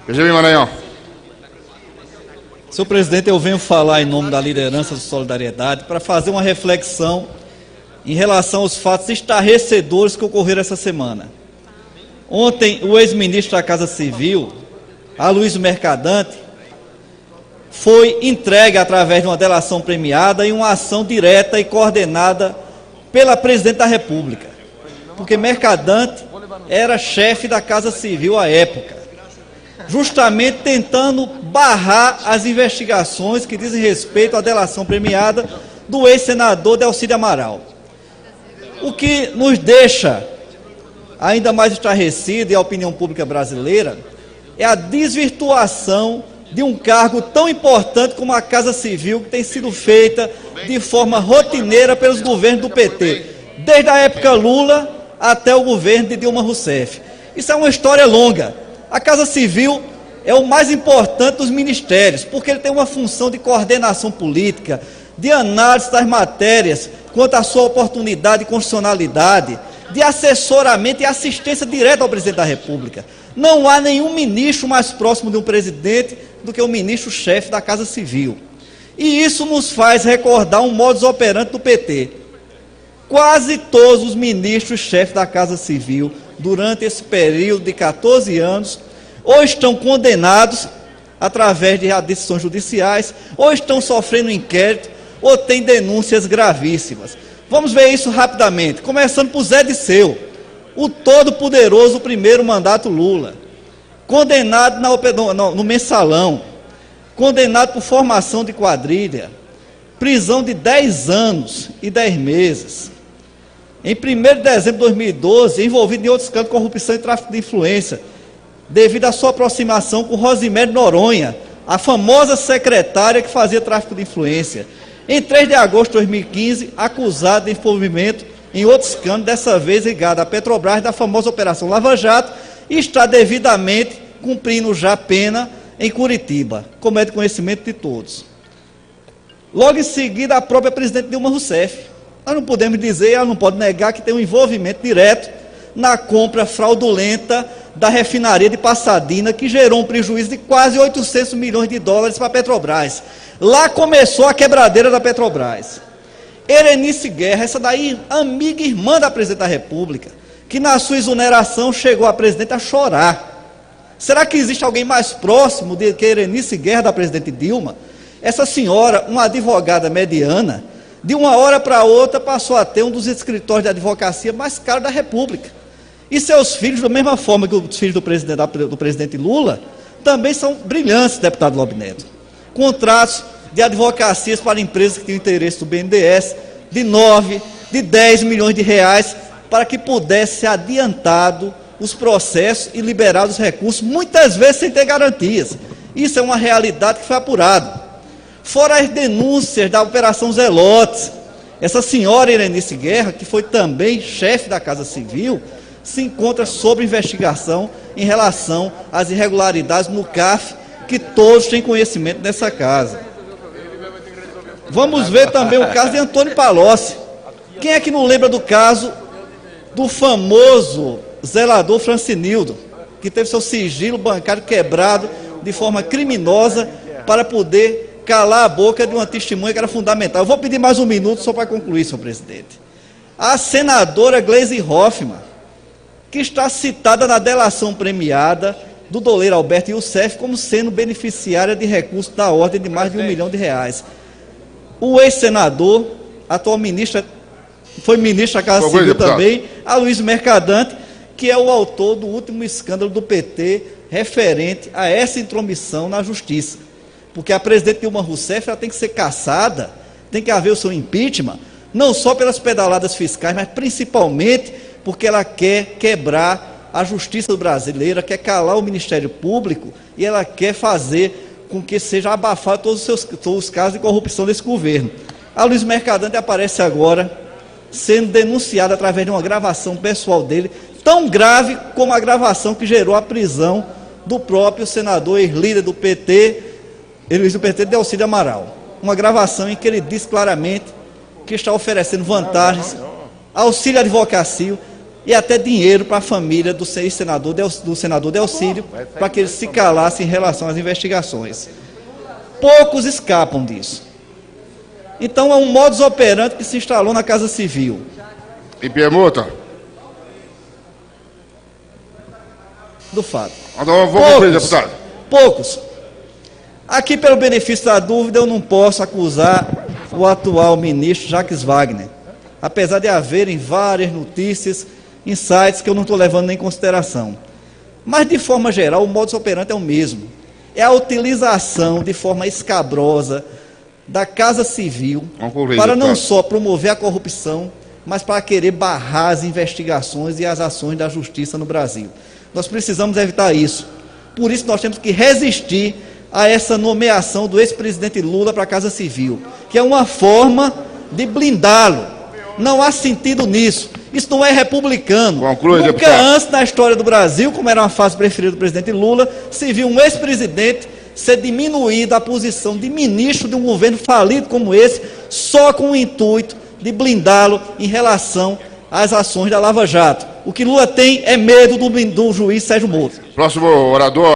Benjamin Maranhão. Senhor presidente, eu venho falar em nome da liderança do Solidariedade para fazer uma reflexão em relação aos fatos estarrecedores que ocorreram essa semana. Ontem, o ex-ministro da Casa Civil, Aloysio Mercadante, foi entregue através de uma delação premiada em uma ação direta e coordenada pela Presidente da República, porque Mercadante era chefe da Casa Civil à época, justamente tentando barrar as investigações que dizem respeito à delação premiada do ex-senador Delcídio Amaral. O que nos deixa ainda mais estarrecido, e a opinião pública brasileira, é a desvirtuação de um cargo tão importante como a Casa Civil, que tem sido feita de forma rotineira pelos governos do PT, desde a época Lula até o governo de Dilma Rousseff. Isso é uma história longa. A Casa Civil é o mais importante dos ministérios, porque ele tem uma função de coordenação política, de análise das matérias quanto à sua oportunidade e constitucionalidade, de assessoramento e assistência direta ao presidente da República. Não há nenhum ministro mais próximo de um presidente do que o ministro-chefe da Casa Civil. E isso nos faz recordar um modus operandi do PT. Quase todos os ministros-chefes da Casa Civil, durante esse período de 14 anos, ou estão condenados através de decisões judiciais, ou estão sofrendo inquérito, ou têm denúncias gravíssimas. Vamos ver isso rapidamente, começando por Zé Disseu, o todo-poderoso primeiro mandato Lula, condenado no Mensalão, condenado por formação de quadrilha, prisão de 10 anos e 10 meses. Em 1º de dezembro de 2012, envolvido em outros escândalos de corrupção e tráfico de influência, devido à sua aproximação com Rosimério Noronha, a famosa secretária que fazia tráfico de influência. Em 3 de agosto de 2015, acusado de envolvimento em outro escândalo, dessa vez ligado à Petrobras, da famosa Operação Lava Jato, e está devidamente cumprindo já pena em Curitiba, como é de conhecimento de todos. Logo em seguida, a própria presidente Dilma Rousseff. Nós não podemos dizer, ela não pode negar que tem um envolvimento direto na compra fraudulenta da refinaria de Passadina, que gerou um prejuízo de quase 800 milhões de dólares para a Petrobras. Lá começou a quebradeira da Petrobras. Erenice Guerra, essa daí, amiga e irmã da presidente da República, que na sua exoneração chegou a presidente a chorar. Será que existe alguém mais próximo de que Erenice Guerra da presidente Dilma? Essa senhora, uma advogada mediana, de uma hora para outra passou a ter um dos escritórios de advocacia mais caros da República. E seus filhos, da mesma forma que os filhos do presidente Lula, também são brilhantes, deputado Lobo Neto. Contratos de advocacias para empresas que têm interesse do BNDES de 9, de 10 milhões de reais, para que pudesse ser adiantado os processos e liberar os recursos, muitas vezes sem ter garantias. Isso é uma realidade que foi apurada. Fora as denúncias da Operação Zelotes, essa senhora Erenice Guerra, que foi também chefe da Casa Civil, se encontra sob investigação em relação às irregularidades no CAF, que todos têm conhecimento nessa casa. Vamos ver também o caso de Antônio Palocci. Quem é que não lembra do caso do famoso zelador Francinildo, que teve seu sigilo bancário quebrado de forma criminosa para poder calar a boca de uma testemunha que era fundamental? Eu vou pedir mais um minuto só para concluir, senhor presidente. A senadora Gleisi Hoffmann, que está citada na delação premiada do doleiro Alberto Youssef como sendo beneficiária de recursos da ordem de mais de R$1 milhão. O ex-senador, atual ministro, foi ministro da Casa Civil também, Aloysio Mercadante, que é o autor do último escândalo do PT referente a essa intromissão na justiça. Porque a presidente Dilma Rousseff ela tem que ser cassada, tem que haver o seu impeachment, não só pelas pedaladas fiscais, mas principalmente porque ela quer quebrar a justiça brasileira, quer calar o Ministério Público e ela quer fazer com que seja abafado todos os casos de corrupção desse governo. A Aloysio Mercadante aparece agora sendo denunciado através de uma gravação pessoal dele, tão grave como a gravação que gerou a prisão do próprio senador ex-líder do PT, Delcídio Amaral. Uma gravação em que ele diz claramente que está oferecendo vantagens, auxílio advocacio, e até dinheiro para a família do senador Delcídio, para que ele se calasse em relação às investigações. Poucos escapam disso. Então é um modus operandi que se instalou na Casa Civil. E permuta? Do fato. Então, vou cumprir, deputado. Poucos. Aqui, pelo benefício da dúvida, eu não posso acusar o atual ministro Jacques Wagner, apesar de haverem várias notícias, insights que eu não estou levando em consideração. Mas, de forma geral, o modus operandi é o mesmo. É a utilização de forma escabrosa da Casa Civil para não só promover a corrupção, mas para querer barrar as investigações e as ações da justiça no Brasil. Nós precisamos evitar isso. Por isso nós temos que resistir a essa nomeação do ex-presidente Lula para a Casa Civil, que é uma forma de blindá-lo. Não há sentido nisso. Isso não é republicano. Conclui, nunca deputado. antes na história do Brasil, como era uma fase preferida do presidente Lula, se viu um ex-presidente ser diminuído à posição de ministro de um governo falido como esse, só com o intuito de blindá-lo em relação às ações da Lava Jato. O que Lula tem é medo do juiz Sérgio Moro. Próximo orador.